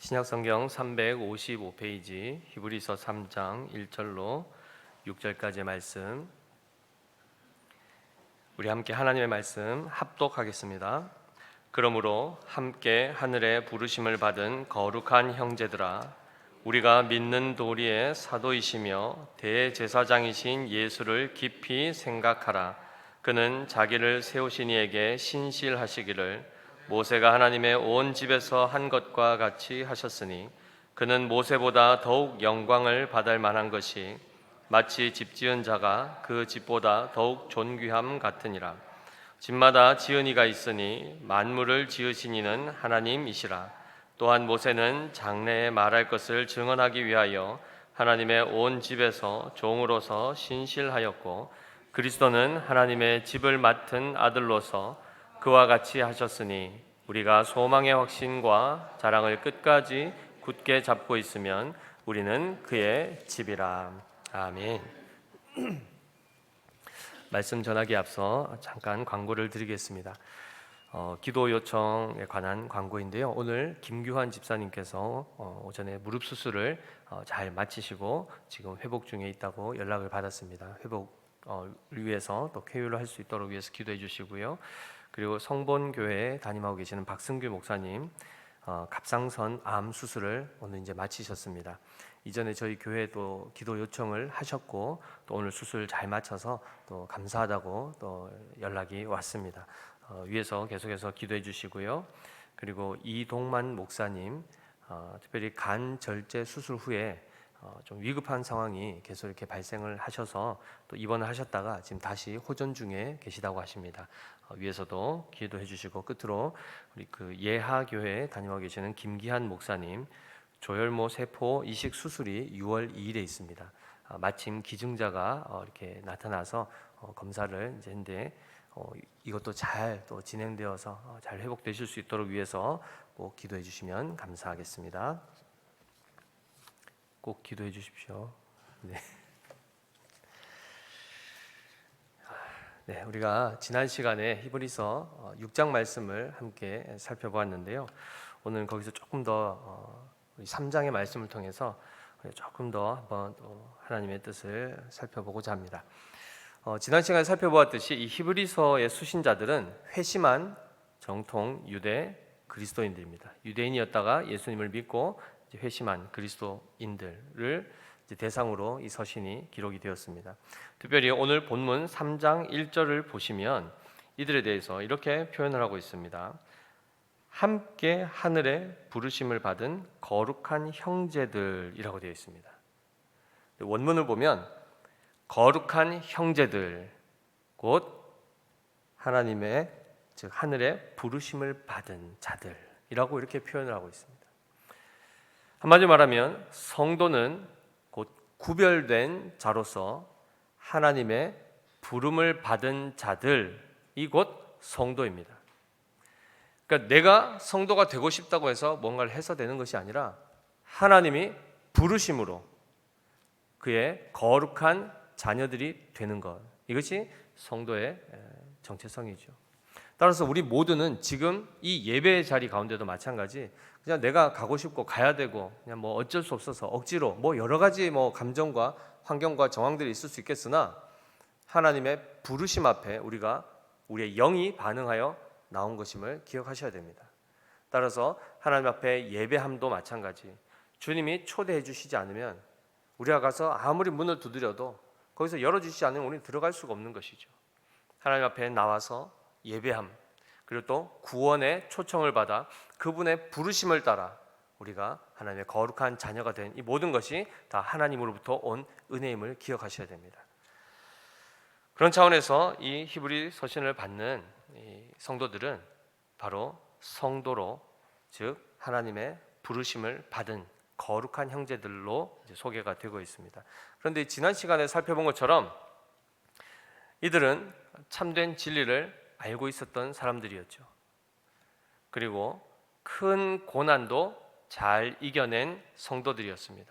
신약성경 355페이지 히브리서 3장 1절로 6절까지의 말씀, 우리 함께 하나님의 말씀 합독하겠습니다. 그러므로 함께 하늘의 부르심을 받은 거룩한 형제들아, 우리가 믿는 도리의 사도이시며 대제사장이신 예수를 깊이 생각하라. 그는 자기를 세우신 이에게 신실하시기를 모세가 하나님의 온 집에서 한 것과 같이 하셨으니 그는 모세보다 더욱 영광을 받을 만한 것이 마치 집 지은 자가 그 집보다 더욱 존귀함 같으니라. 집마다 지은 이가 있으니 만물을 지으신 이는 하나님이시라. 또한 모세는 장래에 말할 것을 증언하기 위하여 하나님의 온 집에서 종으로서 신실하였고, 그리스도는 하나님의 집을 맡은 아들로서 그와 같이 하셨으니 우리가 소망의 확신과 자랑을 끝까지 굳게 잡고 있으면 우리는 그의 집이라. 아멘. 말씀 전하기에 앞서 잠깐 광고를 드리겠습니다. 기도 요청에 관한 광고인데요. 오늘 김규환 집사님께서 오전에 무릎 수술을 잘 마치시고 지금 회복 중에 있다고 연락을 받았습니다. 회복을 위해서 또 쾌유를 할 수 있도록 위해서 기도해 주시고요. 그리고 성본교회에 담임하고 계시는 박승규 목사님, 갑상선 암 수술을 오늘 이제 마치셨습니다. 이전에 저희 교회도 기도 요청을 하셨고 또 오늘 수술 잘 마쳐서 또 감사하다고 또 연락이 왔습니다. 위에서 계속해서 기도해 주시고요. 그리고 이동만 목사님, 특별히 간 절제 수술 후에 좀 위급한 상황이 계속 이렇게 발생을 하셔서 또 입원을 하셨다가 지금 다시 호전 중에 계시다고 하십니다. 위에서도 기도해 주시고, 끝으로 우리 그 예하교회에 다니고 계시는 김기한 목사님, 조혈모 세포 이식 수술이 6월 2일에 있습니다. 마침 기증자가 이렇게 나타나서 검사를 이제 했는데 이것도 잘 또 진행되어서 잘 회복되실 수 있도록 위해서 꼭 기도해 주시면 감사하겠습니다. 꼭 기도해 주십시오. 네, 우리가 지난 시간에 히브리서 6장 말씀을 함께 살펴보았는데요. 오늘 거기서 조금 더 3장의 말씀을 통해서 조금 더 한번 또 하나님의 뜻을 살펴보고자 합니다. 지난 시간에 살펴보았듯이 이 히브리서의 수신자들은 회심한 정통 유대 그리스도인들입니다. 유대인이었다가 예수님을 믿고 회심한 그리스도인들을 대상으로 이 서신이 기록이 되었습니다. 특별히 오늘 본문 3장 1절을 보시면 이들에 대해서 이렇게 표현을 하고 있습니다. 함께 하늘의 부르심을 받은 거룩한 형제들이라고 되어 있습니다. 원문을 보면 거룩한 형제들, 곧 하나님의 즉 하늘의 부르심을 받은 자들이라고 이렇게 표현을 하고 있습니다. 한마디로 말하면 성도는 곧 구별된 자로서 하나님의 부름을 받은 자들이 곧 성도입니다. 그러니까 내가 성도가 되고 싶다고 해서 뭔가를 해서 되는 것이 아니라 하나님이 부르심으로 그의 거룩한 자녀들이 되는 것, 이것이 성도의 정체성이죠. 따라서 우리 모두는 지금 이 예배의 자리 가운데도 마찬가지, 그냥 내가 가고 싶고 가야 되고 그냥 뭐 어쩔 수 없어서 억지로 뭐 여러 가지 뭐 감정과 환경과 정황들이 있을 수 있겠으나 하나님의 부르심 앞에 우리의 영이 반응하여 나온 것임을 기억하셔야 됩니다. 따라서 하나님 앞에 예배함도 마찬가지, 주님이 초대해 주시지 않으면 우리가 가서 아무리 문을 두드려도 거기서 열어주시지 않으면 우리는 들어갈 수가 없는 것이죠. 하나님 앞에 나와서 예배함, 그리고 또 구원의 초청을 받아 그분의 부르심을 따라 우리가 하나님의 거룩한 자녀가 된 이 모든 것이 다 하나님으로부터 온 은혜임을 기억하셔야 됩니다. 그런 차원에서 이 히브리 서신을 받는 이 성도들은 바로 성도로, 즉 하나님의 부르심을 받은 거룩한 형제들로 소개가 되고 있습니다. 그런데 지난 시간에 살펴본 것처럼 이들은 참된 진리를 알고 있었던 사람들이었죠. 그리고 큰 고난도 잘 이겨낸 성도들이었습니다.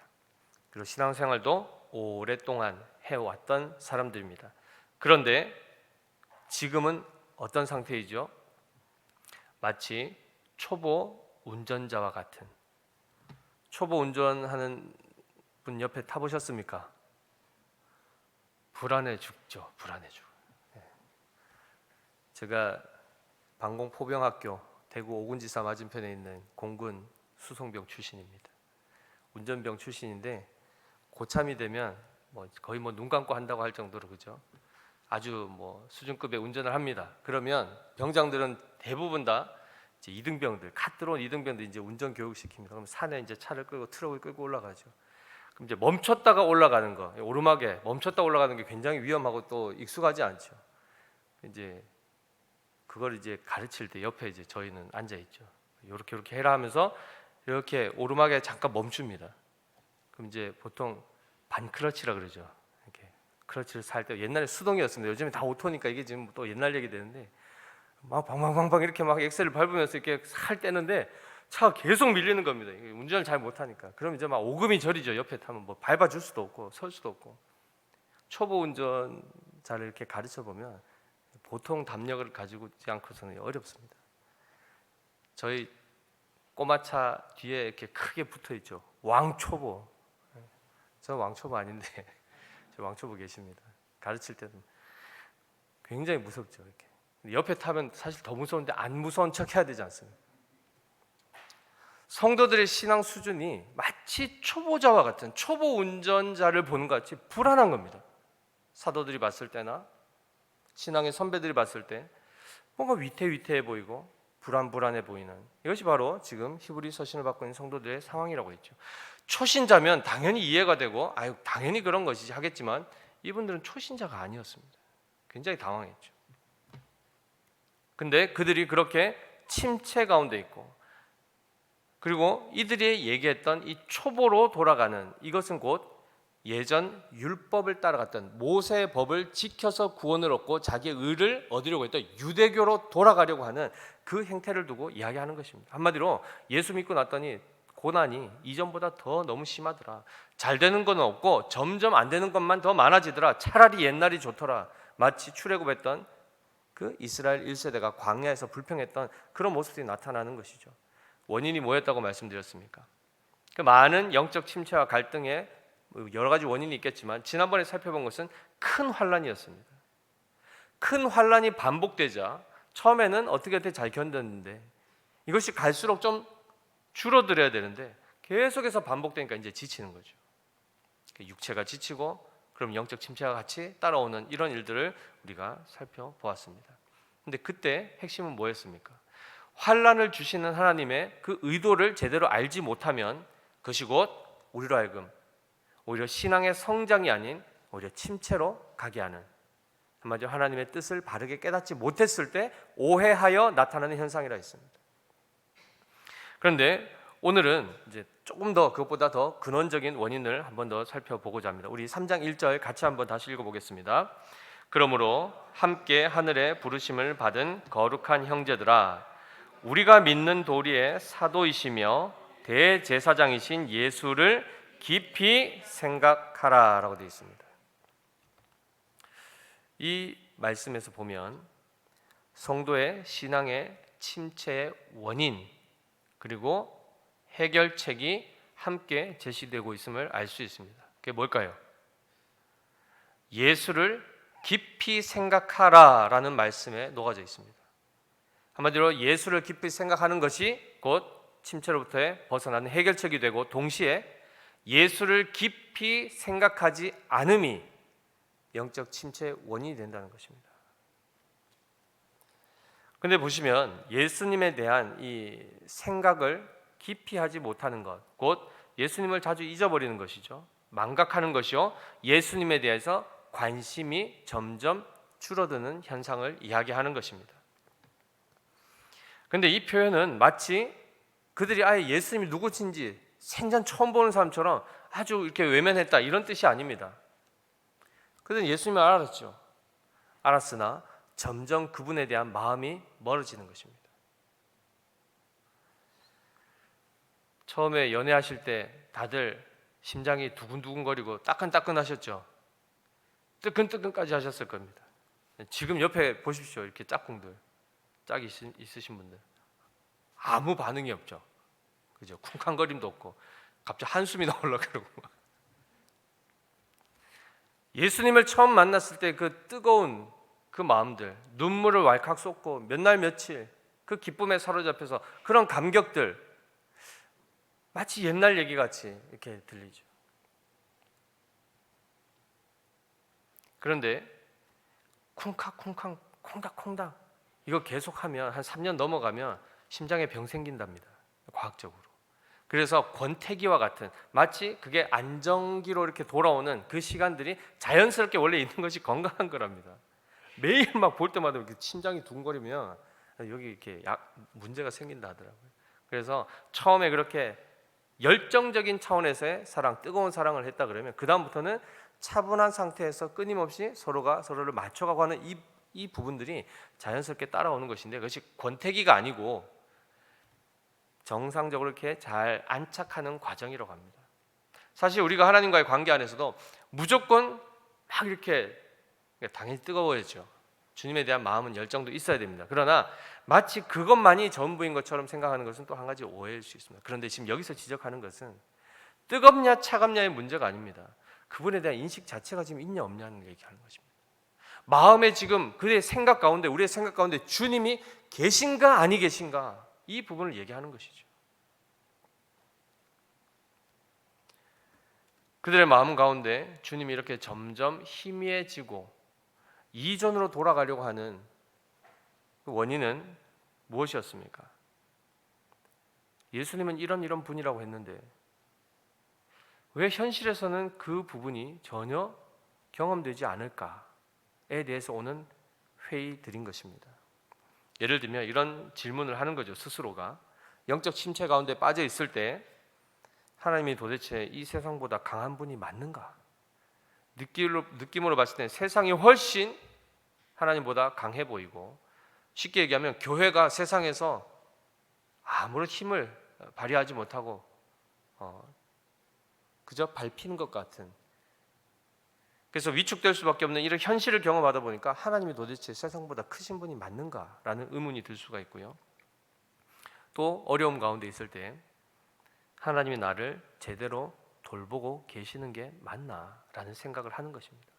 그리고 신앙생활도 오랫동안 해왔던 사람들입니다. 그런데 지금은 어떤 상태이죠? 마치 초보 운전자와 같은, 초보 운전하는 분 옆에 타보셨습니까? 불안해 죽죠. 불안해 죽어. 제가 방공포병학교 대구 오군지사 맞은편에 있는 공군 수송병 출신입니다. 운전병 출신인데 고참이 되면 거의 눈 감고 한다고 할 정도로, 그죠? 아주 수준급의 운전을 합니다. 그러면 병장들은 대부분 다 이제 이등병들, 갓 들어온 이등병들 이제 운전 교육 시킵니다. 그럼 산에 이제 차를 끌고 트럭을 끌고 올라가죠. 그럼 이제 멈췄다가 올라가는 거, 오르막에 멈췄다 올라가는 게 굉장히 위험하고 또 익숙하지 않죠. 이제 그걸 이제 가르칠 때 옆에 이제 저희는 앉아 있죠. 이렇게 해라 하면서 이렇게 오르막에 잠깐 멈춥니다. 그럼 이제 보통 반클러치라 그러죠. 이렇게 클러치를 살 때, 옛날에 수동이었습니다. 요즘에 다 오토니까 이게 지금 또 옛날 얘기 되는데, 막 방방방방 이렇게 막 엑셀을 밟으면서 이렇게 살 떼는데 차가 계속 밀리는 겁니다. 운전을 잘 못하니까. 그럼 이제 막 오금이 저리죠. 옆에 타면 밟아줄 수도 없고 설 수도 없고. 초보 운전자를 이렇게 가르쳐 보면 보통 담력을 가지고 있지 않고서는 어렵습니다. 저희 꼬마차 뒤에 이렇게 크게 붙어 있죠. 왕초보. 저 왕초보 아닌데 저 왕초보 계십니다. 가르칠 때는 굉장히 무섭죠. 이렇게 옆에 타면 사실 더 무서운데 안 무서운 척 해야 되지 않습니까? 성도들의 신앙 수준이 마치 초보자와 같은 초보 운전자를 보는 것 같이 불안한 겁니다. 사도들이 봤을 때나 신앙의 선배들이 봤을 때 뭔가 위태위태해 보이고 불안해 보이는, 이것이 바로 지금 히브리 서신을 받고 있는 성도들의 상황이라고 했죠. 초신자면 당연히 이해가 되고 당연히 그런 것이지 하겠지만 이분들은 초신자가 아니었습니다. 굉장히 당황했죠. 근데 그들이 그렇게 침체 가운데 있고, 그리고 이들이 얘기했던 이 초보로 돌아가는 이것은 곧 예전 율법을 따라갔던 모세의 법을 지켜서 구원을 얻고 자기의 의를 얻으려고 했던 유대교로 돌아가려고 하는 그 행태를 두고 이야기하는 것입니다. 한마디로 예수 믿고 났더니 고난이 이전보다 더 너무 심하더라. 잘 되는 건 없고 점점 안 되는 것만 더 많아지더라. 차라리 옛날이 좋더라. 마치 출애굽했던 그 이스라엘 1세대가 광야에서 불평했던 그런 모습들이 나타나는 것이죠. 원인이 뭐였다고 말씀드렸습니까? 그 많은 영적 침체와 갈등에 여러 가지 원인이 있겠지만 지난번에 살펴본 것은 큰 환란이었습니다. 큰 환란이 반복되자 처음에는 어떻게 잘 견뎠는데 이것이 갈수록 좀 줄어들어야 되는데 계속해서 반복되니까 이제 지치는 거죠. 육체가 지치고 그럼 영적 침체와 같이 따라오는 이런 일들을 우리가 살펴보았습니다. 근데 그때 핵심은 뭐였습니까? 환란을 주시는 하나님의 그 의도를 제대로 알지 못하면 그것이 곧 우리로 하여금 오히려 신앙의 성장이 아닌 오히려 침체로 가게 하는, 한마디로 하나님의 뜻을 바르게 깨닫지 못했을 때 오해하여 나타나는 현상이라 했습니다. 그런데 오늘은 이제 조금 더 그것보다 더 근원적인 원인을 한번 더 살펴보고자 합니다. 우리 3장 1절 같이 한번 다시 읽어보겠습니다. 그러므로 함께 하늘의 부르심을 받은 거룩한 형제들아, 우리가 믿는 도리의 사도이시며 대제사장이신 예수를 깊이 생각하라 라고 되어 있습니다. 이 말씀에서 보면 성도의 신앙의 침체의 원인 그리고 해결책이 함께 제시되고 있음을 알 수 있습니다. 그게 뭘까요? 예수를 깊이 생각하라 라는 말씀에 녹아져 있습니다. 한마디로 예수를 깊이 생각하는 것이 곧 침체로부터의 벗어나는 해결책이 되고, 동시에 예수를 깊이 생각하지 않음이 영적 침체의 원인이 된다는 것입니다. 그런데 보시면 예수님에 대한 이 생각을 깊이 하지 못하는 것, 곧 예수님을 자주 잊어버리는 것이죠. 망각하는 것이요, 예수님에 대해서 관심이 점점 줄어드는 현상을 이야기하는 것입니다. 그런데 이 표현은 마치 그들이 아예 예수님이 누구신지 생전 처음 보는 사람처럼 아주 이렇게 외면했다 이런 뜻이 아닙니다. 그들은 예수님을 알았죠. 알았으나 점점 그분에 대한 마음이 멀어지는 것입니다. 처음에 연애하실 때 다들 심장이 두근두근거리고 따끈따끈하셨죠. 뜨끈뜨끈까지 하셨을 겁니다. 지금 옆에 보십시오. 이렇게 짝꿍들, 짝이 있으신 분들 아무 반응이 없죠. 그죠? 쿵쾅거림도 없고 갑자기 한숨이 나오려고 그러고. 예수님을 처음 만났을 때 그 뜨거운 그 마음들, 눈물을 왈칵 쏟고 몇 날 며칠 그 기쁨에 사로잡혀서 그런 감격들, 마치 옛날 얘기 같이 이렇게 들리죠. 그런데 쿵칵쿵쾅 콩닥콩닥 이거 계속하면 한 3년 넘어가면 심장에 병 생긴답니다. 과학적으로. 그래서 권태기와 같은, 마치 그게 안정기로 이렇게 돌아오는 그 시간들이 자연스럽게 원래 있는 것이 건강한 거랍니다. 매일 막 볼 때마다 이렇게 심장이 두근거리면 여기 이렇게 문제가 생긴다 하더라고요. 그래서 처음에 그렇게 열정적인 차원에서의 사랑, 뜨거운 사랑을 했다 그러면 그 다음부터는 차분한 상태에서 끊임없이 서로가 서로를 맞춰가고 하는 이 부분들이 자연스럽게 따라오는 것인데, 그것이 권태기가 아니고 정상적으로 이렇게 잘 안착하는 과정이라고 합니다. 사실 우리가 하나님과의 관계 안에서도 무조건 막 이렇게 당연히 뜨거워야죠. 주님에 대한 마음은 열정도 있어야 됩니다. 그러나 마치 그것만이 전부인 것처럼 생각하는 것은 또 한 가지 오해일 수 있습니다. 그런데 지금 여기서 지적하는 것은 뜨겁냐 차갑냐의 문제가 아닙니다. 그분에 대한 인식 자체가 지금 있냐 없냐는 얘기하는 것입니다. 마음에 지금 그의 생각 가운데, 우리의 생각 가운데 주님이 계신가 아니 계신가, 이 부분을 얘기하는 것이죠. 그들의 마음 가운데 주님이 이렇게 점점 희미해지고 이전으로 돌아가려고 하는 그 원인은 무엇이었습니까? 예수님은 이런 분이라고 했는데 왜 현실에서는 그 부분이 전혀 경험되지 않을까에 대해서 오는 회의들인 것입니다. 예를 들면 이런 질문을 하는 거죠. 스스로가 영적 침체 가운데 빠져 있을 때 하나님이 도대체 이 세상보다 강한 분이 맞는가? 느낌으로 봤을 때 세상이 훨씬 하나님보다 강해 보이고, 쉽게 얘기하면 교회가 세상에서 아무런 힘을 발휘하지 못하고 그저 밟히는 것 같은, 그래서 위축될 수밖에 없는 이런 현실을 경험하다 보니까 하나님이 도대체 세상보다 크신 분이 맞는가라는 의문이 들 수가 있고요. 또 어려움 가운데 있을 때 하나님이 나를 제대로 돌보고 계시는 게 맞나라는 생각을 하는 것입니다.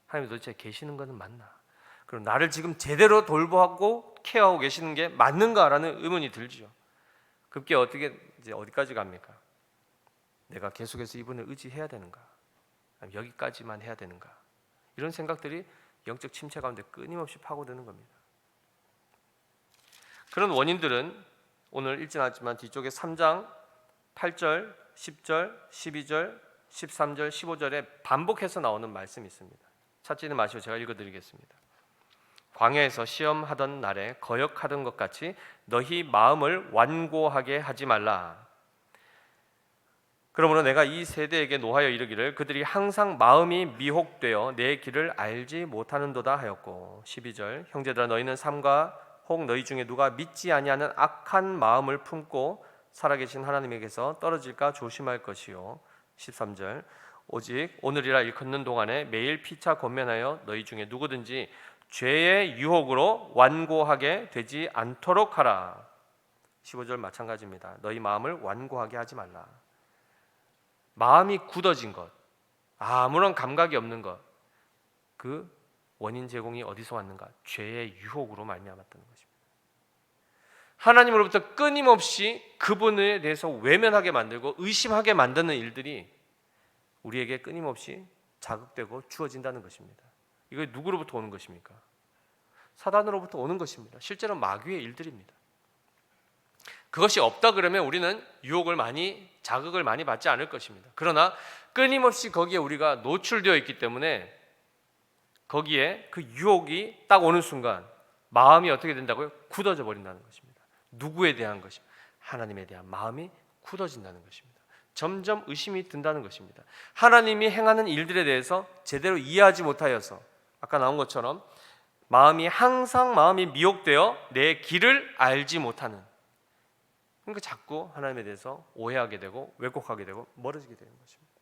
하나님이 도대체 계시는 것은 맞나? 그럼 나를 지금 제대로 돌보고 케어하고 계시는 게 맞는가라는 의문이 들죠. 급기 어떻게 이제 어디까지 갑니까? 내가 계속해서 이분을 의지해야 되는가? 여기까지만 해야 되는가? 이런 생각들이 영적 침체 가운데 끊임없이 파고드는 겁니다. 그런 원인들은 오늘 읽진 않았지만 뒤쪽에 3장 8절, 10절, 12절, 13절, 15절에 반복해서 나오는 말씀이 있습니다. 찾지는 마시고 제가 읽어드리겠습니다. 광야에서 시험하던 날에 거역하던 것 같이 너희 마음을 완고하게 하지 말라. 그러므로 내가 이 세대에게 노하여 이르기를 그들이 항상 마음이 미혹되어 내 길을 알지 못하는도다 하였고, 12절 형제들아 너희는 삼가 혹 너희 중에 누가 믿지 아니하는 악한 마음을 품고 살아계신 하나님에게서 떨어질까 조심할 것이요, 13절 오직 오늘이라 일컫는 동안에 매일 피차 권면하여 너희 중에 누구든지 죄의 유혹으로 완고하게 되지 않도록 하라. 15절 마찬가지입니다. 너희 마음을 완고하게 하지 말라. 마음이 굳어진 것, 아무런 감각이 없는 것, 그 원인 제공이 어디서 왔는가? 죄의 유혹으로 말미암았다는 것입니다. 하나님으로부터 끊임없이 그분에 대해서 외면하게 만들고 의심하게 만드는 일들이 우리에게 끊임없이 자극되고 주어진다는 것입니다. 이거 누구로부터 오는 것입니까? 사단으로부터 오는 것입니다. 실제로 마귀의 일들입니다. 그것이 없다 그러면 우리는 자극을 많이 받지 않을 것입니다. 그러나 끊임없이 거기에 우리가 노출되어 있기 때문에 거기에 그 유혹이 딱 오는 순간 마음이 어떻게 된다고요? 굳어져 버린다는 것입니다. 누구에 대한 것입니다. 하나님에 대한 마음이 굳어진다는 것입니다. 점점 의심이 든다는 것입니다. 하나님이 행하는 일들에 대해서 제대로 이해하지 못하여서 아까 나온 것처럼 항상 마음이 미혹되어 내 길을 알지 못하는, 그러니까 자꾸 하나님에 대해서 오해하게 되고 왜곡하게 되고 멀어지게 되는 것입니다.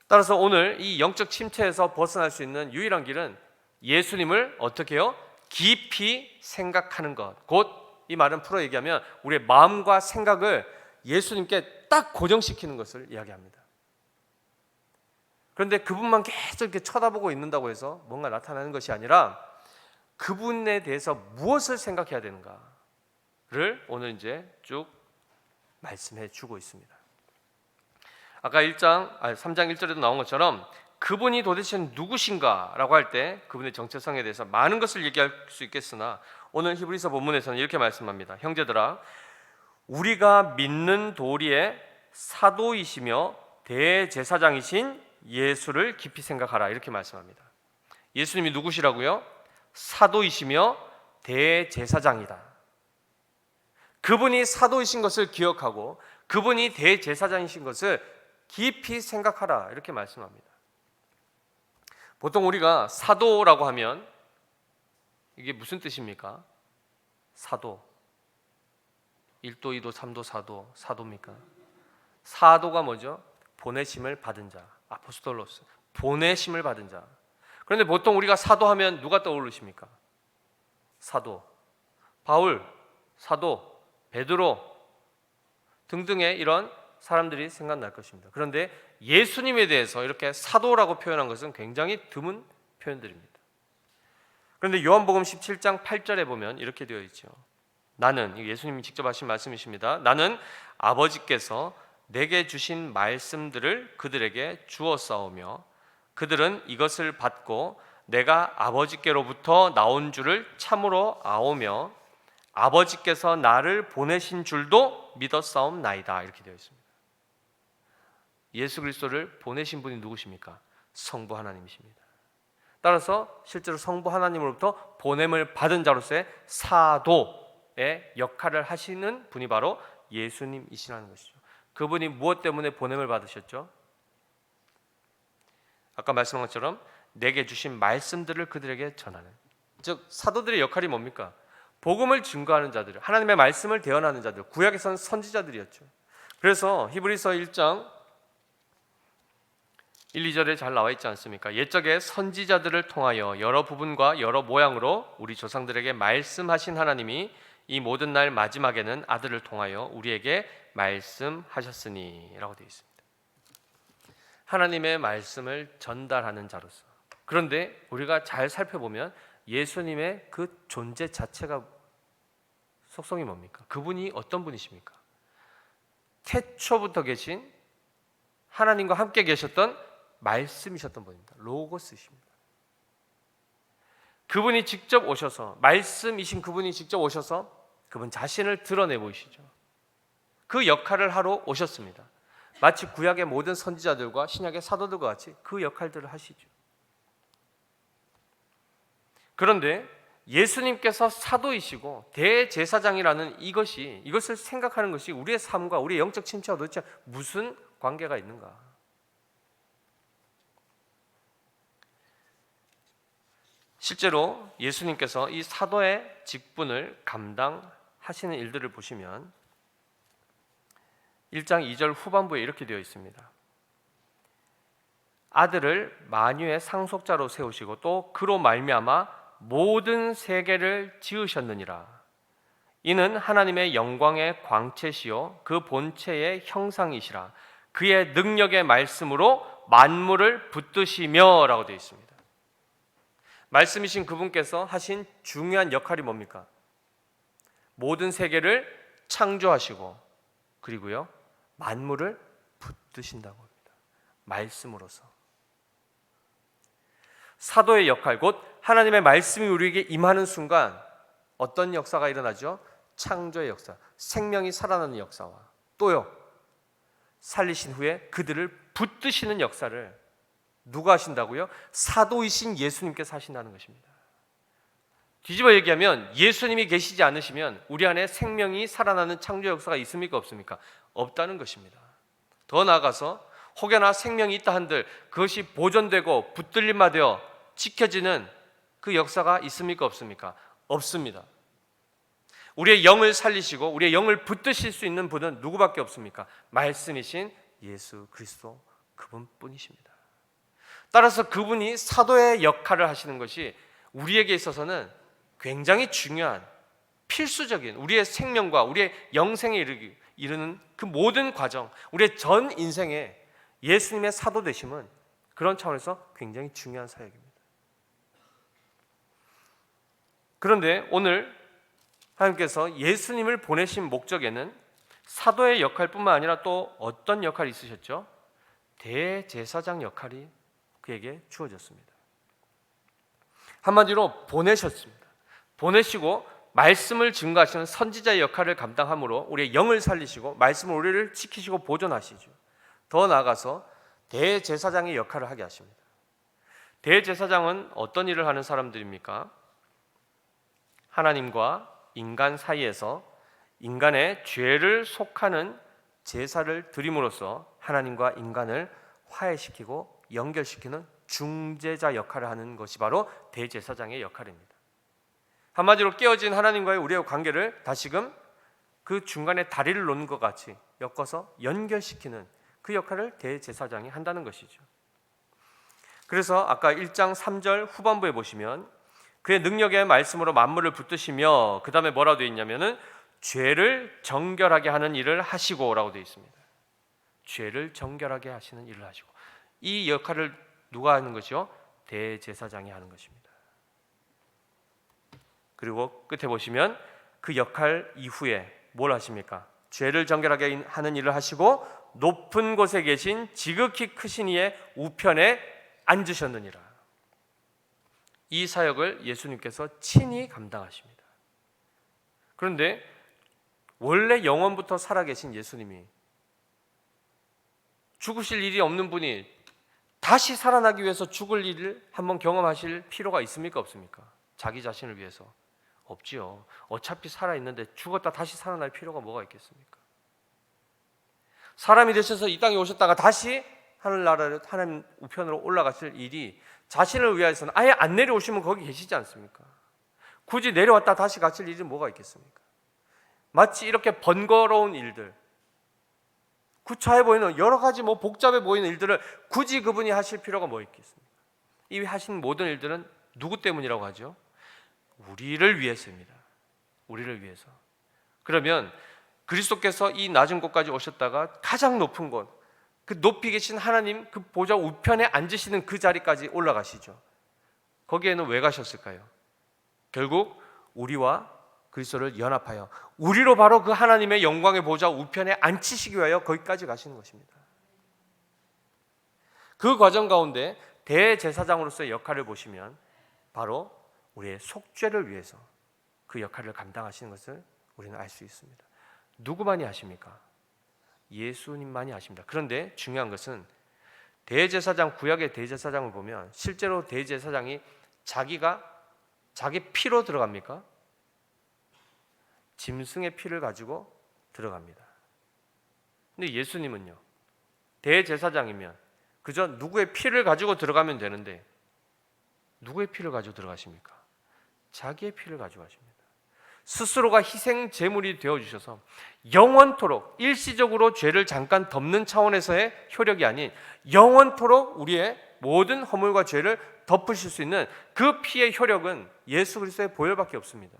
따라서 오늘 이 영적 침체에서 벗어날 수 있는 유일한 길은 예수님을 어떻게 해요? 깊이 생각하는 것. 곧 이 말은 풀어 얘기하면 우리의 마음과 생각을 예수님께 딱 고정시키는 것을 이야기합니다. 그런데 그분만 계속 이렇게 쳐다보고 있는다고 해서 뭔가 나타나는 것이 아니라 그분에 대해서 무엇을 생각해야 되는가를 오늘 이제 쭉 말씀해 주고 있습니다. 아까 3장 1절에도 나온 것처럼 그분이 도대체 누구신가라고 할 때 그분의 정체성에 대해서 많은 것을 얘기할 수 있겠으나 오늘 히브리서 본문에서는 이렇게 말씀합니다. 형제들아, 우리가 믿는 도리의 사도이시며 대제사장이신 예수를 깊이 생각하라, 이렇게 말씀합니다. 예수님이 누구시라고요? 사도이시며 대제사장이다. 그분이 사도이신 것을 기억하고 그분이 대제사장이신 것을 깊이 생각하라, 이렇게 말씀합니다. 보통 우리가 사도라고 하면 이게 무슨 뜻입니까? 사도 1도, 2도, 3도, 4도, 사도입니까? 사도가 뭐죠? 보내심을 받은 자, 아포스톨로스, 보내심을 받은 자. 그런데 보통 우리가 사도하면 누가 떠오르십니까? 사도, 바울, 사도, 베드로 등등의 이런 사람들이 생각날 것입니다. 그런데 예수님에 대해서 이렇게 사도라고 표현한 것은 굉장히 드문 표현들입니다. 그런데 요한복음 17장 8절에 보면 이렇게 되어 있죠. 나는, 예수님이 직접 하신 말씀이십니다. 나는 아버지께서 내게 주신 말씀들을 그들에게 주었사오며 그들은 이것을 받고 내가 아버지께로부터 나온 줄을 참으로 아오며 아버지께서 나를 보내신 줄도 믿었사옵나이다, 이렇게 되어 있습니다. 예수 그리스도를 보내신 분이 누구십니까? 성부 하나님이십니다. 따라서 실제로 성부 하나님으로부터 보냄을 받은 자로서의 사도의 역할을 하시는 분이 바로 예수님이시라는 것이죠. 그분이 무엇 때문에 보냄을 받으셨죠? 아까 말씀한 것처럼 내게 주신 말씀들을 그들에게 전하는, 즉 사도들의 역할이 뭡니까? 복음을 증거하는 자들, 하나님의 말씀을 대언하는 자들, 구약에서는 선지자들이었죠. 그래서 히브리서 1장 1, 2절에 잘 나와 있지 않습니까? 옛적에 선지자들을 통하여 여러 부분과 여러 모양으로 우리 조상들에게 말씀하신 하나님이 이 모든 날 마지막에는 아들을 통하여 우리에게 말씀하셨으니 라고 되어 있습니다. 하나님의 말씀을 전달하는 자로서. 그런데 우리가 잘 살펴보면 예수님의 그 존재 자체가, 속성이 뭡니까? 그분이 어떤 분이십니까? 태초부터 계신 하나님과 함께 계셨던 말씀이셨던 분입니다. 로고스이십니다. 그분이 직접 오셔서, 말씀이신 그분이 직접 오셔서 그분 자신을 드러내 보이시죠. 그 역할을 하러 오셨습니다. 마치 구약의 모든 선지자들과 신약의 사도들과 같이 그 역할들을 하시죠. 그런데 예수님께서 사도이시고 대제사장이라는 이것을 생각하는 것이 우리의 삶과 우리의 영적 침체와 도대체 무슨 관계가 있는가? 실제로 예수님께서 이 사도의 직분을 감당하시는 일들을 보시면 1장 2절 후반부에 이렇게 되어 있습니다. 아들을 만유의 상속자로 세우시고 또 그로 말미암아 모든 세계를 지으셨느니라. 이는 하나님의 영광의 광채시요 그 본체의 형상이시라. 그의 능력의 말씀으로 만물을 붙드시며 라고 되어 있습니다. 말씀이신 그분께서 하신 중요한 역할이 뭡니까? 모든 세계를 창조하시고 그리고요 만물을 붙드신다고 합니다. 말씀으로서. 사도의 역할, 곧 하나님의 말씀이 우리에게 임하는 순간 어떤 역사가 일어나죠? 창조의 역사, 생명이 살아나는 역사와 또요 살리신 후에 그들을 붙드시는 역사를 누가 하신다고요? 사도이신 예수님께서 하신다는 것입니다. 뒤집어 얘기하면 예수님이 계시지 않으시면 우리 안에 생명이 살아나는 창조 역사가 있습니까? 없습니까? 없다는 것입니다. 더 나아가서 혹여나 생명이 있다 한들 그것이 보존되고 붙들림하되어 지켜지는 그 역사가 있습니까? 없습니까? 없습니다. 우리의 영을 살리시고 우리의 영을 붙드실 수 있는 분은 누구밖에 없습니까? 말씀이신 예수 그리스도 그분뿐이십니다. 따라서 그분이 사도의 역할을 하시는 것이 우리에게 있어서는 굉장히 중요한 필수적인 우리의 생명과 우리의 영생에 이르는 그 모든 과정, 우리의 전 인생에 예수님의 사도 되심은 그런 차원에서 굉장히 중요한 사역입니다. 그런데 오늘 하나님께서 예수님을 보내신 목적에는 사도의 역할뿐만 아니라 또 어떤 역할이 있으셨죠? 대제사장 역할이 그에게 주어졌습니다. 한마디로 보내셨습니다. 보내시고 말씀을 증거하시는 선지자의 역할을 감당함으로 우리의 영을 살리시고 말씀을 우리를 지키시고 보존하시죠. 더 나아가서 대제사장의 역할을 하게 하십니다. 대제사장은 어떤 일을 하는 사람들입니까? 하나님과 인간 사이에서 인간의 죄를 속하는 제사를 드림으로써 하나님과 인간을 화해시키고 연결시키는 중재자 역할을 하는 것이 바로 대제사장의 역할입니다. 한마디로 깨어진 하나님과의 우리의 관계를 다시금 그 중간에 다리를 놓는 것 같이 엮어서 연결시키는 그 역할을 대제사장이 한다는 것이죠. 그래서 아까 1장 3절 후반부에 보시면 그의 능력의 말씀으로 만물을 붙드시며 그 다음에 뭐라고 되어 있냐면은 죄를 정결하게 하는 일을 하시고 라고 되어 있습니다. 죄를 정결하게 하시는 일을 하시고, 이 역할을 누가 하는 것이요? 대제사장이 하는 것입니다. 그리고 끝에 보시면 그 역할 이후에 뭘 하십니까? 죄를 정결하게 하는 일을 하시고 높은 곳에 계신 지극히 크신 이의 우편에 앉으셨느니라. 이 사역을 예수님께서 친히 감당하십니다. 그런데 원래 영원부터 살아계신 예수님이 죽으실 일이 없는 분이 다시 살아나기 위해서 죽을 일을 한번 경험하실 필요가 있습니까? 없습니까? 자기 자신을 위해서 없지요. 어차피 살아있는데 죽었다 다시 살아날 필요가 뭐가 있겠습니까? 사람이 되셔서 이 땅에 오셨다가 다시 하늘나라를 하나님 우편으로 올라가실 일이 자신을 위해서는 아예 안 내려오시면 거기 계시지 않습니까? 굳이 내려왔다 다시 가실 일이 뭐가 있겠습니까? 마치 이렇게 번거로운 일들, 구차해 보이는 여러 가지 복잡해 보이는 일들을 굳이 그분이 하실 필요가 뭐 있겠습니까? 이 하신 모든 일들은 누구 때문이라고 하죠? 우리를 위해서입니다. 우리를 위해서. 그러면 그리스도께서 이 낮은 곳까지 오셨다가 가장 높은 곳, 그 높이 계신 하나님 그 보좌 우편에 앉으시는 그 자리까지 올라가시죠. 거기에는 왜 가셨을까요? 결국 우리와 그리스도를 연합하여 우리로 바로 그 하나님의 영광의 보좌 우편에 앉히시기 위하여 거기까지 가시는 것입니다. 그 과정 가운데 대제사장으로서의 역할을 보시면 바로 우리의 속죄를 위해서 그 역할을 감당하시는 것을 우리는 알 수 있습니다. 누구만이 하십니까? 예수님만이 하십니다. 그런데 중요한 것은 대제사장, 구약의 대제사장을 보면 실제로 대제사장이 자기 피로 들어갑니까? 짐승의 피를 가지고 들어갑니다. 근데 예수님은요, 대제사장이면 그저 누구의 피를 가지고 들어가면 되는데 누구의 피를 가지고 들어가십니까? 자기의 피를 가지고 가십니다. 스스로가 희생 제물이 되어주셔서 영원토록, 일시적으로 죄를 잠깐 덮는 차원에서의 효력이 아닌 영원토록 우리의 모든 허물과 죄를 덮으실 수 있는 그 피의 효력은 예수 그리스도의 보혈밖에 없습니다.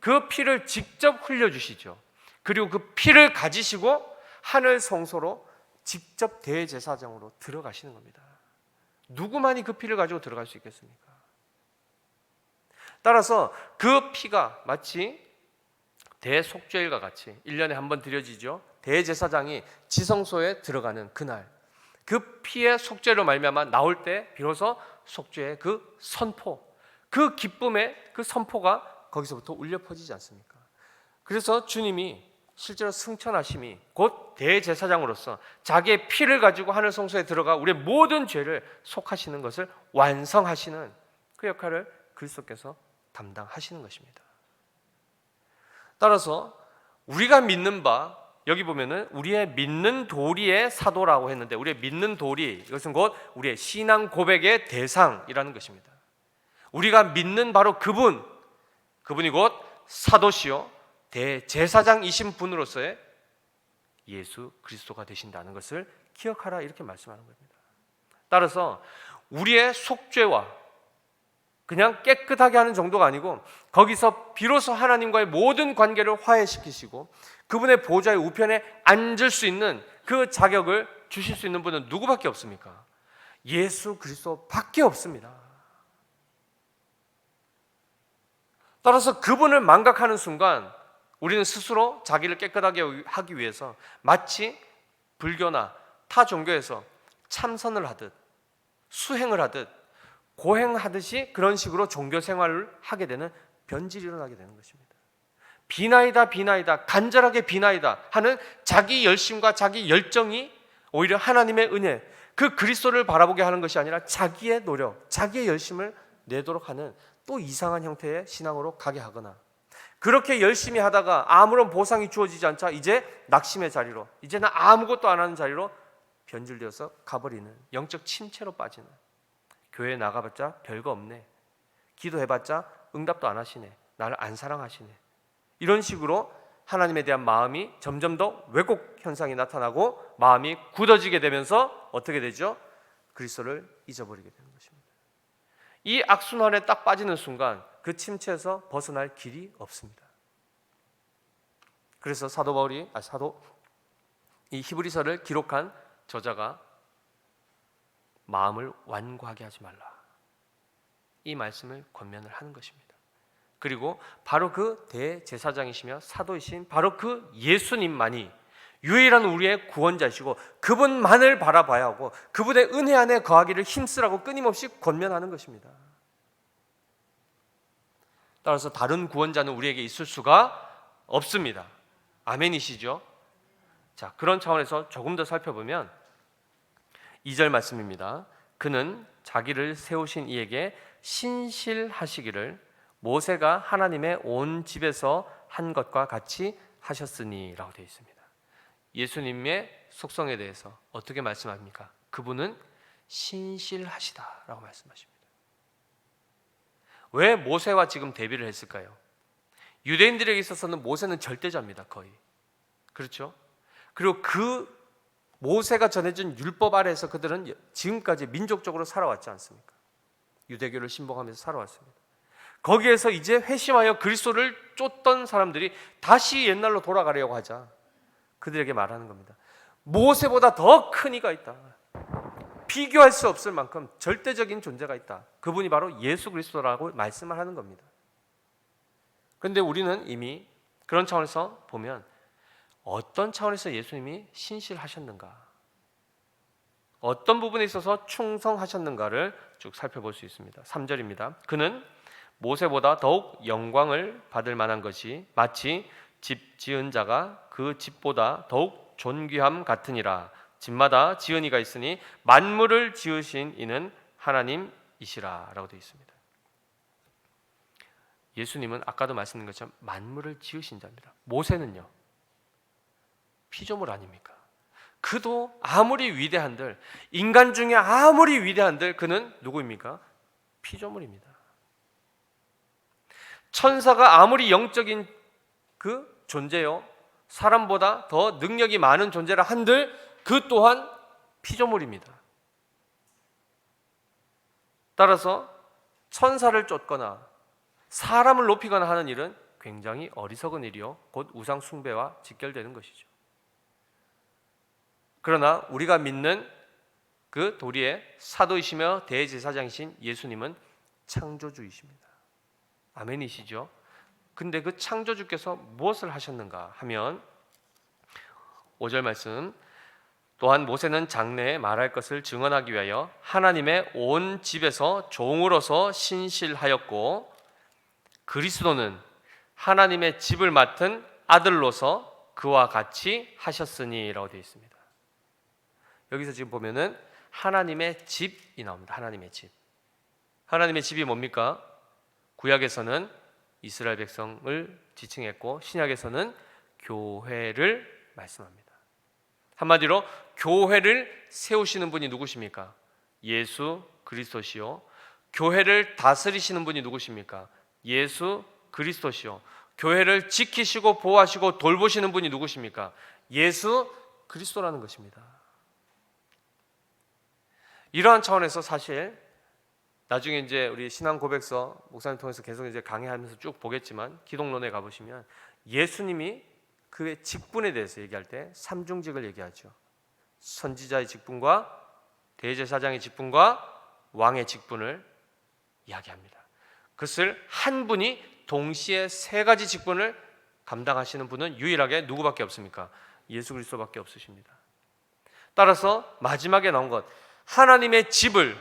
그 피를 직접 흘려주시죠. 그리고 그 피를 가지시고 하늘 성소로 직접 대제사장으로 들어가시는 겁니다. 누구만이 그 피를 가지고 들어갈 수 있겠습니까? 따라서 그 피가 마치 대속죄일과 같이 1년에 한 번 드려지죠. 대제사장이 지성소에 들어가는 그날, 그 피의 속죄로 말미암아 나올 때 비로소 속죄의 그 선포, 그 기쁨의 그 선포가 거기서부터 울려 퍼지지 않습니까? 그래서 주님이 실제로 승천하심이 곧 대제사장으로서 자기의 피를 가지고 하늘 성소에 들어가 우리의 모든 죄를 속하시는 것을 완성하시는 그 역할을 그리스도께서 담당하시는 것입니다. 따라서 우리가 믿는 바, 여기 보면은 우리의 믿는 도리의 사도라고 했는데 우리의 믿는 도리, 이것은 곧 우리의 신앙 고백의 대상이라는 것입니다. 우리가 믿는 바로 그분이 곧 사도시요 대제사장이신 분으로서의 예수 그리스도가 되신다는 것을 기억하라, 이렇게 말씀하는 겁니다. 따라서 우리의 속죄와 그냥 깨끗하게 하는 정도가 아니고 거기서 비로소 하나님과의 모든 관계를 화해시키시고 그분의 보좌의 우편에 앉을 수 있는 그 자격을 주실 수 있는 분은 누구밖에 없습니까? 예수 그리스도밖에 없습니다. 따라서 그분을 망각하는 순간 우리는 스스로 자기를 깨끗하게 하기 위해서 마치 불교나 타 종교에서 참선을 하듯 수행을 하듯 고행하듯이 그런 식으로 종교 생활을 하게 되는 변질이 일어나게 되는 것입니다. 비나이다 비나이다 간절하게 비나이다 하는 자기 열심과 자기 열정이 오히려 하나님의 은혜, 그 그리스도를 바라보게 하는 것이 아니라 자기의 노력, 자기의 열심을 내도록 하는 또 이상한 형태의 신앙으로 가게 하거나, 그렇게 열심히 하다가 아무런 보상이 주어지지 않자 이제 낙심의 자리로, 이제는 아무것도 안 하는 자리로 변질되어서 가버리는, 영적 침체로 빠지는, 교회에 나가봤자 별거 없네, 기도해봤자 응답도 안 하시네, 나를 안 사랑하시네, 이런 식으로 하나님에 대한 마음이 점점 더 왜곡 현상이 나타나고 마음이 굳어지게 되면서 어떻게 되죠? 그리스도를 잊어버리게 되는 것입니다. 이 악순환에 딱 빠지는 순간 그 침체에서 벗어날 길이 없습니다. 그래서 사도 바울이 이 히브리서를 기록한 저자가 마음을 완고하게 하지 말라, 이 말씀을 권면을 하는 것입니다. 그리고 바로 그 대제사장이시며 사도이신 바로 그 예수님만이 유일한 우리의 구원자시고 그분만을 바라봐야 하고 그분의 은혜 안에 거하기를 힘쓰라고 끊임없이 권면하는 것입니다. 따라서 다른 구원자는 우리에게 있을 수가 없습니다. 아멘이시죠? 자, 그런 차원에서 조금 더 살펴보면 2절 말씀입니다. 그는 자기를 세우신 이에게 신실하시기를 모세가 하나님의 온 집에서 한 것과 같이 하셨으니 라고 되어 있습니다. 예수님의 속성에 대해서 어떻게 말씀합니까? 그분은 신실하시다 라고 말씀하십니다. 왜 모세와 지금 대비를 했을까요? 유대인들에게 있어서는 모세는 절대자입니다, 거의. 그렇죠? 그리고 그 모세가 전해준 율법 아래에서 그들은 지금까지 민족적으로 살아왔지 않습니까? 유대교를 신봉하면서 살아왔습니다. 거기에서 이제 회심하여 그리스도를 쫓던 사람들이 다시 옛날로 돌아가려고 하자 그들에게 말하는 겁니다. 모세보다 더 큰 이가 있다. 비교할 수 없을 만큼 절대적인 존재가 있다. 그분이 바로 예수 그리스도라고 말씀을 하는 겁니다. 그런데 우리는 이미 그런 차원에서 보면 어떤 차원에서 예수님이 신실하셨는가, 어떤 부분에 있어서 충성하셨는가를 쭉 살펴볼 수 있습니다. 3절입니다. 그는 모세보다 더욱 영광을 받을 만한 것이 마치 집 지은 자가 그 집보다 더욱 존귀함 같으니라. 집마다 지은 이가 있으니 만물을 지으신 이는 하나님이시라 라고 되어 있습니다. 예수님은 아까도 말씀드린 것처럼 만물을 지으신 자입니다. 모세는요, 피조물 아닙니까? 그도 아무리 위대한들, 인간 중에 아무리 위대한들 그는 누구입니까? 피조물입니다. 천사가 아무리 영적인 그 존재요, 사람보다 더 능력이 많은 존재라 한들 그 또한 피조물입니다. 따라서 천사를 쫓거나 사람을 높이거나 하는 일은 굉장히 어리석은 일이요, 곧 우상 숭배와 직결되는 것이죠. 그러나 우리가 믿는 그 도리의 사도이시며 대제사장이신 예수님은 창조주이십니다. 아멘이시죠? 근데 그 창조주께서 무엇을 하셨는가 하면 5절 말씀, 또한 모세는 장래에 말할 것을 증언하기 위하여 하나님의 온 집에서 종으로서 신실하였고 그리스도는 하나님의 집을 맡은 아들로서 그와 같이 하셨으니 라고 되어 있습니다. 여기서 지금 보면은 하나님의 집이 나옵니다. 하나님의 집. 하나님의 집이 뭡니까? 구약에서는 이스라엘 백성을 지칭했고 신약에서는 교회를 말씀합니다. 한마디로 교회를 세우시는 분이 누구십니까? 예수 그리스도시요. 교회를 다스리시는 분이 누구십니까? 예수 그리스도시요. 교회를 지키시고 보호하시고 돌보시는 분이 누구십니까? 예수 그리스도라는 것입니다. 이러한 차원에서 사실 나중에 이제 우리 신앙 고백서 목사님 통해서 계속 이제 강의하면서 쭉 보겠지만 기독론에 가보시면 예수님이 그의 직분에 대해서 얘기할 때 삼중직을 얘기하죠. 선지자의 직분과 대제사장의 직분과 왕의 직분을 이야기합니다. 그것을 한 분이 동시에 세 가지 직분을 감당하시는 분은 유일하게 누구밖에 없습니까? 예수 그리스도밖에 없으십니다. 따라서 마지막에 나온 것, 하나님의 집을,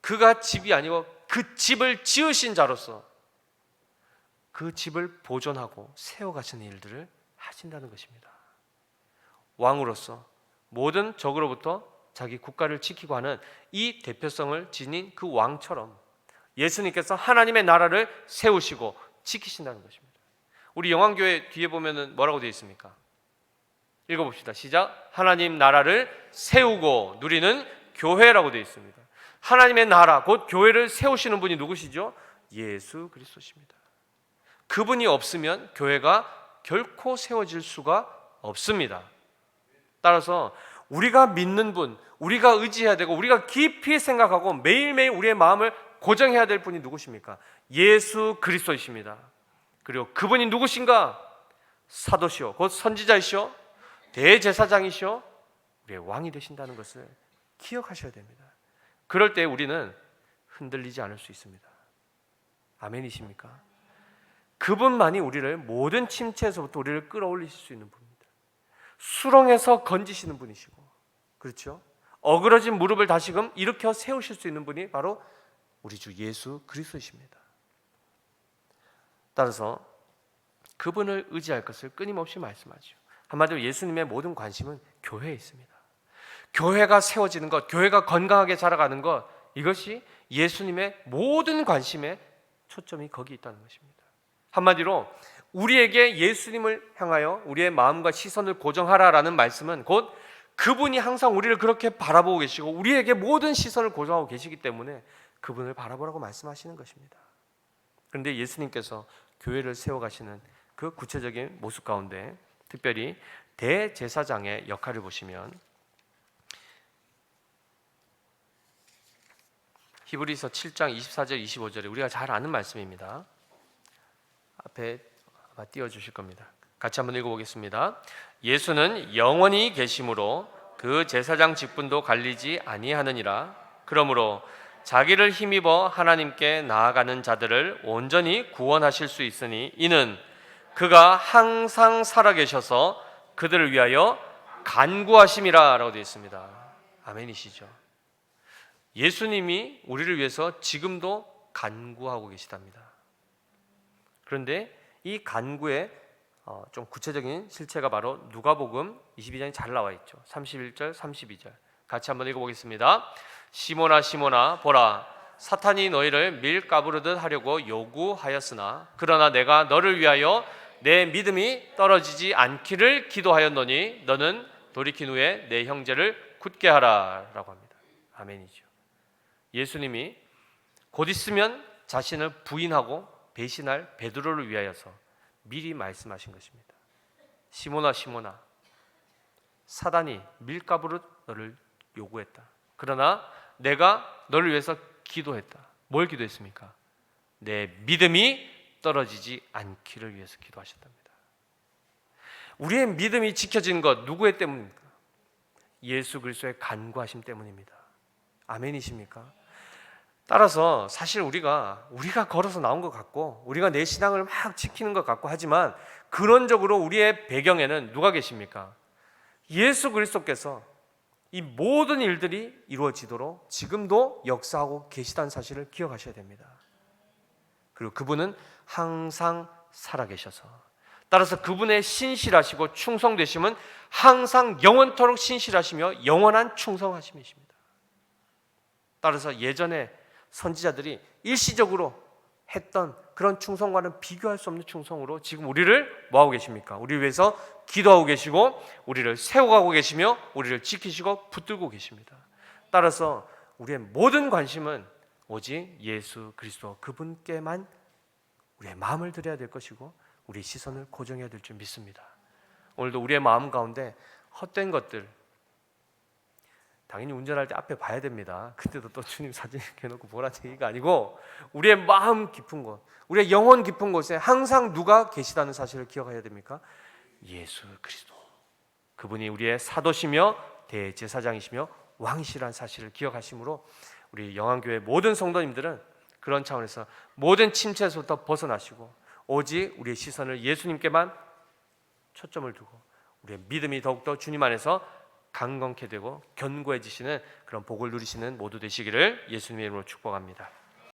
그가 집이 아니고 그 집을 지으신 자로서 그 집을 보존하고 세워가시는 일들을 하신다는 것입니다. 왕으로서 모든 적으로부터 자기 국가를 지키고 하는 이 대표성을 지닌 그 왕처럼 예수님께서 하나님의 나라를 세우시고 지키신다는 것입니다. 우리 영왕교회 뒤에 보면은 뭐라고 되어 있습니까? 읽어봅시다. 시작. 하나님 나라를 세우고 누리는 교회라고 되어 있습니다. 하나님의 나라, 곧 교회를 세우시는 분이 누구시죠? 예수 그리스도십니다. 그분이 없으면 교회가 결코 세워질 수가 없습니다. 따라서 우리가 믿는 분, 우리가 의지해야 되고 우리가 깊이 생각하고 매일매일 우리의 마음을 고정해야 될 분이 누구십니까? 예수 그리스도이십니다. 그리고 그분이 누구신가? 사도시오, 곧 선지자이시오, 대제사장이시오, 우리의 왕이 되신다는 것을 기억하셔야 됩니다. 그럴 때 우리는 흔들리지 않을 수 있습니다. 아멘이십니까? 그분만이 우리를 모든 침체에서부터 우리를 끌어올리실 수 있는 분입니다. 수렁에서 건지시는 분이시고, 그렇죠? 어그러진 무릎을 다시금 일으켜 세우실 수 있는 분이 바로 우리 주 예수 그리스도이십니다. 따라서 그분을 의지할 것을 끊임없이 말씀하죠. 한마디로 예수님의 모든 관심은 교회에 있습니다. 교회가 세워지는 것, 교회가 건강하게 자라가는 것, 이것이 예수님의 모든 관심의 초점이 거기 있다는 것입니다. 한마디로 우리에게 예수님을 향하여 우리의 마음과 시선을 고정하라라는 말씀은 곧 그분이 항상 우리를 그렇게 바라보고 계시고 우리에게 모든 시선을 고정하고 계시기 때문에 그분을 바라보라고 말씀하시는 것입니다. 그런데 예수님께서 교회를 세워가시는 그 구체적인 모습 가운데 특별히 대제사장의 역할을 보시면 히브리서 7장 24절 25절에 우리가 잘 아는 말씀입니다. 앞에 아마 띄워주실 겁니다. 같이 한번 읽어보겠습니다. 예수는 영원히 계심으로 그 제사장 직분도 갈리지 아니하느니라. 그러므로 자기를 힘입어 하나님께 나아가는 자들을 온전히 구원하실 수 있으니 이는 그가 항상 살아계셔서 그들을 위하여 간구하심이라 라고 되어 있습니다. 아멘이시죠? 예수님이 우리를 위해서 지금도 간구하고 계시답니다. 그런데 이 간구의 좀 구체적인 실체가 바로 누가복음 22장에 잘 나와 있죠. 31절, 32절 같이 한번 읽어보겠습니다. 시몬아 시몬아 보라, 사탄이 너희를 밀가부르듯 하려고 요구하였으나 그러나 내가 너를 위하여 내 믿음이 떨어지지 않기를 기도하였노니 너는 돌이킨 후에 내 형제를 굳게 하라 라고 합니다. 아멘이죠. 예수님이 곧 있으면 자신을 부인하고 배신할 베드로를 위하여서 미리 말씀하신 것입니다. 시몬아 시몬아, 사단이 밀가부르듯 너를 요구했다. 그러나 내가 너를 위해서 기도했다. 뭘 기도했습니까? 내 믿음이 떨어지지 않기를 위해서 기도하셨답니다. 우리의 믿음이 지켜지는 것 누구의 때문입니까? 예수 그리스도의 간구하심 때문입니다. 아멘이십니까? 따라서 사실 우리가 걸어서 나온 것 같고 우리가 내 신앙을 막 지키는 것 같고 하지만 근원적으로 우리의 배경에는 누가 계십니까? 예수 그리스도께서 이 모든 일들이 이루어지도록 지금도 역사하고 계시다는 사실을 기억하셔야 됩니다. 그리고 그분은 항상 살아계셔서 따라서 그분의 신실하시고 충성되심은 항상 영원토록 신실하시며 영원한 충성하심이십니다. 따라서 예전에 선지자들이 일시적으로 했던 그런 충성과는 비교할 수 없는 충성으로 지금 우리를 뭐하고 계십니까? 우리를 위해서 기도하고 계시고 우리를 세워가고 계시며 우리를 지키시고 붙들고 계십니다. 따라서 우리의 모든 관심은 오직 예수 그리스도 그분께만 우리의 마음을 드려야 될 것이고 우리의 시선을 고정해야 될 줄 믿습니다. 오늘도 우리의 마음 가운데 헛된 것들, 당연히 운전할 때 앞에 봐야 됩니다. 그때도 또 주님 사진 이렇게 해놓고 보라는 얘기가 아니고 우리의 마음 깊은 곳, 우리의 영혼 깊은 곳에 항상 누가 계시다는 사실을 기억해야 됩니까? 예수 그리스도. 그분이 우리의 사도시며 대제사장이시며 왕이시라는 사실을 기억하심으로 우리 영안교회 모든 성도님들은 그런 차원에서 모든 침체에서부터 벗어나시고 오직 우리의 시선을 예수님께만 초점을 두고 우리의 믿음이 더욱더 주님 안에서 강건케 되고 견고해지시는 그런 복을 누리시는 모두 되시기를 예수님의 이름으로 축복합니다.